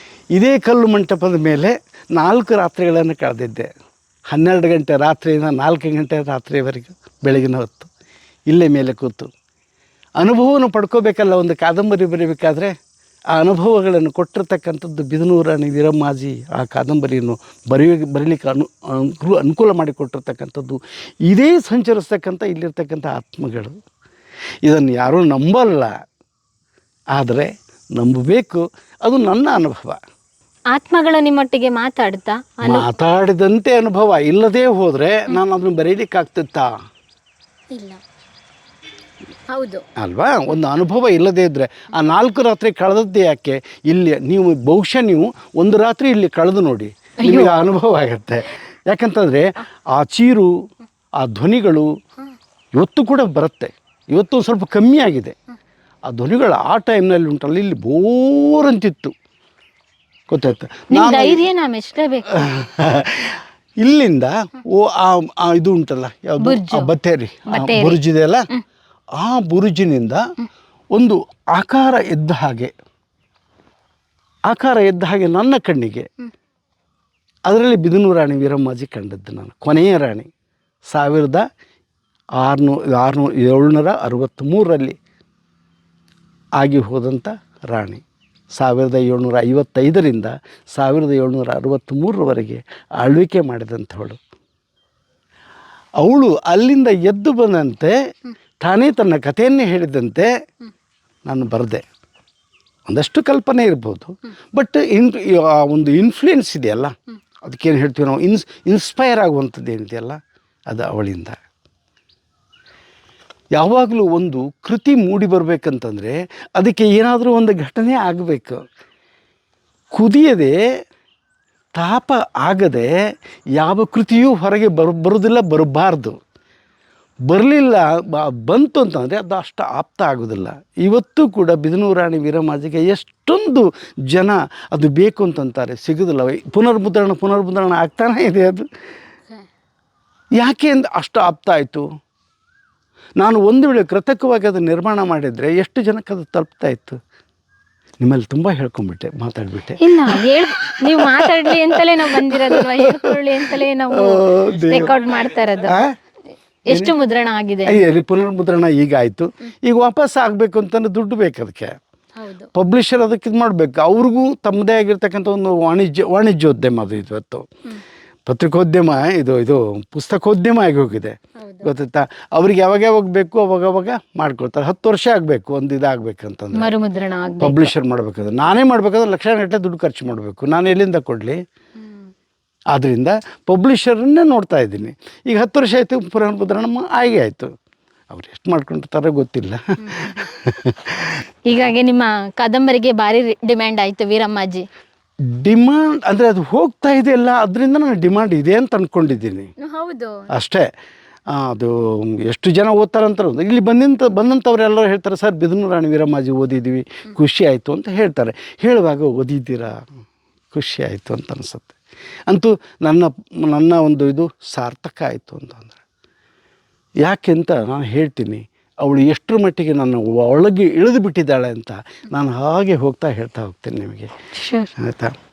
ಇದೇ ಕಲ್ಲು ಮಂಟಪದ ಮೇಲೆ 4 ರಾತ್ರಿಗಳನ್ನು ಕಳೆದಿದ್ದೆ. 12 ಗಂಟೆ ರಾತ್ರಿಯಿಂದ 4 ಗಂಟೆ ರಾತ್ರಿವರೆಗೂ ಬೆಳಗಿನ ಹೊತ್ತು ಇಲ್ಲೇ ಮೇಲೆ ಕೂತು ಅನುಭವವನ್ನು ಪಡ್ಕೋಬೇಕಲ್ಲ. ಒಂದು ಕಾದಂಬರಿ ಬರೀಬೇಕಾದ್ರೆ ಆ ಅನುಭವಗಳನ್ನು ಕೊಟ್ಟಿರ್ತಕ್ಕಂಥದ್ದು ಬಿದನೂರಾಣಿ ವೀರಮ್ಮಾಜಿ ಆ ಕಾದಂಬರಿಯನ್ನು ಬರೀಲಿಕ್ಕೆ ಅನುಕೂಲ ಮಾಡಿಕೊಟ್ಟಿರ್ತಕ್ಕಂಥದ್ದು ಇದೇ ಸಂಚರಿಸ್ತಕ್ಕಂಥ ಇಲ್ಲಿರ್ತಕ್ಕಂಥ ಆತ್ಮಗಳು. ಇದನ್ನು ಯಾರೂ ನಂಬಲ್ಲ, ಆದರೆ ನಂಬಬೇಕು. ಅದು ನನ್ನ ಅನುಭವ. ಆತ್ಮಗಳು ನಿಮ್ಮೊಟ್ಟಿಗೆ ಮಾತಾಡಿದಂತೆ ಅನುಭವ. ಇಲ್ಲದೇ ಹೋದರೆ ನಾನು ಅದನ್ನು ಬರೀಲಿಕ್ಕಾಗ್ತಿತ್ತಾ? ಇಲ್ಲ, ಹೌದು ಅಲ್ವಾ? ಒಂದು ಅನುಭವ ಇಲ್ಲದೇ ಇದ್ದರೆ ಆ 4 ರಾತ್ರಿ ಕಳೆದದ್ದೇ ಯಾಕೆ? ಇಲ್ಲಿ ನೀವು ಬಹುಶಃ ನೀವು 1 ರಾತ್ರಿ ಇಲ್ಲಿ ಕಳೆದು ನೋಡಿ, ನಿಮಗೆ ಅನುಭವ ಆಗುತ್ತೆ. ಯಾಕಂತಂದರೆ ಆ ಚೀರು, ಆ ಧ್ವನಿಗಳು ಇವತ್ತು ಕೂಡ ಬರುತ್ತೆ. ಇವತ್ತು ಸ್ವಲ್ಪ ಕಮ್ಮಿ ಆಗಿದೆ ಆ ಧ್ವನಿಗಳು. ಆ ಟೈಮ್ನಲ್ಲಿ ಉಂಟಲ್ಲ, ಇಲ್ಲಿ ಬೋರಂತಿತ್ತು, ಗೊತ್ತಾಯ್ತು. ಇಲ್ಲಿಂದ ಇದು ಉಂಟಲ್ಲ, ಯಾವುದು ಬತ್ತೇರಿ ಬುರ್ಜ್ ಇದೆಯಲ್ಲ, ಆ ಬುರುಜಿನಿಂದ ಒಂದು ಆಕಾರ ಎದ್ದ ಹಾಗೆ ನನ್ನ ಕಣ್ಣಿಗೆ, ಅದರಲ್ಲಿ ಬಿದನೂರು ರಾಣಿ ವೀರಮ್ಮಾಜಿ ಕಂಡದ್ದು ನಾನು. ಕೊನೆಯ ರಾಣಿ 1763ರಲ್ಲಿ ಆಗಿ ಹೋದಂಥ ರಾಣಿ. 1755ರಿಂದ 1763ರವರೆಗೆ ಆಳ್ವಿಕೆ ಮಾಡಿದಂಥವಳು. ಅವಳು ಅಲ್ಲಿಂದ ಎದ್ದು ಬಂದಂತೆ ತಾನೇ ತನ್ನ ಕಥೆಯನ್ನೇ ಹೇಳಿದಂತೆ ನಾನು ಬರೆದೆ. ಒಂದಷ್ಟು ಕಲ್ಪನೆ ಇರ್ಬೋದು, ಬಟ್ ಆ ಒಂದು ಇನ್ಫ್ಲುಯೆನ್ಸ್ ಇದೆಯಲ್ಲ, ಅದಕ್ಕೇನು ಹೇಳ್ತೀವಿ ನಾವು, ಇನ್ಸ್ಪೈರ್ ಆಗುವಂಥದ್ದು ಏನಿದೆಯಲ್ಲ, ಅದು ಅವಳಿಂದ. ಯಾವಾಗಲೂ ಒಂದು ಕೃತಿ ಮೂಡಿ ಬರಬೇಕಂತಂದರೆ ಅದಕ್ಕೆ ಏನಾದರೂ ಒಂದು ಘಟನೆ ಆಗಬೇಕು. ಕುದಿಯದೆ, ತಾಪ ಆಗದೆ ಯಾವ ಕೃತಿಯೂ ಹೊರಗೆ ಬರೋದಿಲ್ಲ, ಬರಬಾರ್ದು. ಬರಲಿಲ್ಲ, ಬಂತು ಅಂತಂದರೆ ಅದು ಅಷ್ಟು ಆಪ್ತ ಆಗೋದಿಲ್ಲ. ಇವತ್ತು ಕೂಡ ಬಿದನೂರು ರಾಣಿ ವೀರಮ್ಮಾಜಿಗೆ ಎಷ್ಟೊಂದು ಜನ ಅದು ಬೇಕು ಅಂತಂತಾರೆ, ಸಿಗೋದಿಲ್ಲ. ಪುನರ್ಮುದ್ರಣ ಆಗ್ತಾನೇ ಇದೆ. ಅದು ಯಾಕೆ ಅಂತ ಅಷ್ಟು ಆಪ್ತ ಆಯಿತು? ನಾನು ಒಂದು ವೇಳೆ ಕೃತಕವಾಗಿ ಅದು ನಿರ್ಮಾಣ ಮಾಡಿದರೆ ಎಷ್ಟು ಜನಕ್ಕೆ ಅದು ತಲುಪ್ತಾ ಇತ್ತು? ನಿಮ್ಮಲ್ಲಿ ತುಂಬ ಹೇಳ್ಕೊಂಡ್ಬಿಟ್ಟೆ, ಮಾತಾಡ್ಬಿಟ್ಟೆ. ಇಲ್ಲ, ನೀವು ಮಾತಾಡ್ಲಿ ಅಂತಲೇ ನಾವು ಬಂದಿರೋದಲ್ವಾ, ಹೇಳ್ಕೊಳ್ಳಿ ಅಂತಲೇ ನಾವು ರೆಕಾರ್ಡ್ ಮಾಡ್ತಾ ಇರೋದು. ಎಷ್ಟು ಮುದ್ರಣ ಆಗಿದೆ? ಪುನರ್ಮುದ್ರಣ ಈಗ ಆಯಿತು. ಈಗ ವಾಪಸ್ ಆಗಬೇಕು ಅಂತಂದ್ರೆ ದುಡ್ಡು ಬೇಕು. ಅದಕ್ಕೆ ಪಬ್ಲಿಷರ್ ಅದಕ್ಕೆ ಇದು ಮಾಡಬೇಕು. ಅವ್ರಿಗೂ ತಮ್ಮದೇ ಆಗಿರ್ತಕ್ಕಂಥ ಒಂದು ವಾಣಿಜ್ಯೋದ್ಯಮ ಅದು ಇವತ್ತು. ಪತ್ರಿಕೋದ್ಯಮ ಇದು ಪುಸ್ತಕೋದ್ಯಮ ಆಗಿ ಹೋಗಿದೆ, ಗೊತ್ತಾಯ್ತಾ? ಅವ್ರಿಗೆ ಯಾವಾಗ ಬೇಕು ಅವಾಗ ಮಾಡ್ಕೊಳ್ತಾರೆ. 10 ವರ್ಷ ಆಗಬೇಕು ಒಂದು ಇದಾಗಬೇಕಂತಂದ್ರೆ, ಮರುಮುದ್ರಣ ಪಬ್ಲಿಷರ್ ಮಾಡಬೇಕಾದ್ರೆ. ನಾನೇ ಮಾಡಬೇಕಾದ್ರೆ ಲಕ್ಷಗಟ್ಟಲೆ ದುಡ್ಡು ಖರ್ಚು ಮಾಡಬೇಕು. ನಾನು ಎಲ್ಲಿಂದ ಕೊಡಲಿ? ಆದ್ದರಿಂದ ಪಬ್ಲಿಷರನ್ನೇ ನೋಡ್ತಾ ಇದ್ದೀನಿ. ಈಗ 10 ವರ್ಷ ಆಯಿತು, ಪುನರ್ಮುದ್ರಣ ಆಗೇ ಆಯಿತು. ಅವ್ರು ಎಷ್ಟು ಮಾಡ್ಕೊಂಡಿರ್ತಾರೆ ಗೊತ್ತಿಲ್ಲ. ಹೀಗಾಗಿ ನಿಮ್ಮ ಕಾದಂಬರಿಗೆ ಭಾರಿ ಡಿಮ್ಯಾಂಡ್ ಆಯಿತು ವೀರಮ್ಮಾಜಿ. ಡಿಮ್ಯಾಂಡ್ ಅಂದರೆ ಅದು ಹೋಗ್ತಾ ಇದೆಯಲ್ಲ, ಅದರಿಂದ ನಾನು ಡಿಮ್ಯಾಂಡ್ ಇದೆ ಅಂತ ಅಂದ್ಕೊಂಡಿದ್ದೀನಿ. ಹೌದು, ಅಷ್ಟೇ. ಅದು ಎಷ್ಟು ಜನ ಓದ್ತಾರಂತ ಇಲ್ಲಿ ಬಂದಂಥವ್ರೆಲ್ಲರೂ ಹೇಳ್ತಾರೆ, ಸರ್ ಬಿದನೂರು ರಾಣಿ ವೀರಮ್ಮಾಜಿ ಓದಿದ್ದೀವಿ, ಖುಷಿ ಆಯಿತು ಅಂತ ಹೇಳ್ತಾರೆ. ಹೇಳುವಾಗ ಓದಿದ್ದೀರಾ, ಖುಷಿ ಆಯಿತು ಅಂತ ಅನಿಸುತ್ತೆ. ಅಂತೂ ನನ್ನ ಒಂದು ಇದು ಸಾರ್ಥಕ ಆಯಿತು ಅಂತಂದರೆ. ಯಾಕೆ ಅಂತ ನಾನು ಹೇಳ್ತೀನಿ. ಅವಳು ಎಷ್ಟರ ಮಟ್ಟಿಗೆ ನನ್ನ ಒಳಗೆ ಇಳಿದು ಬಿಟ್ಟಿದ್ದಾಳೆ ಅಂತ ನಾನು ಹಾಗೆ ಹೇಳ್ತಾ ಹೋಗ್ತೀನಿ ನಿಮಗೆ, ಆಯಿತಾ?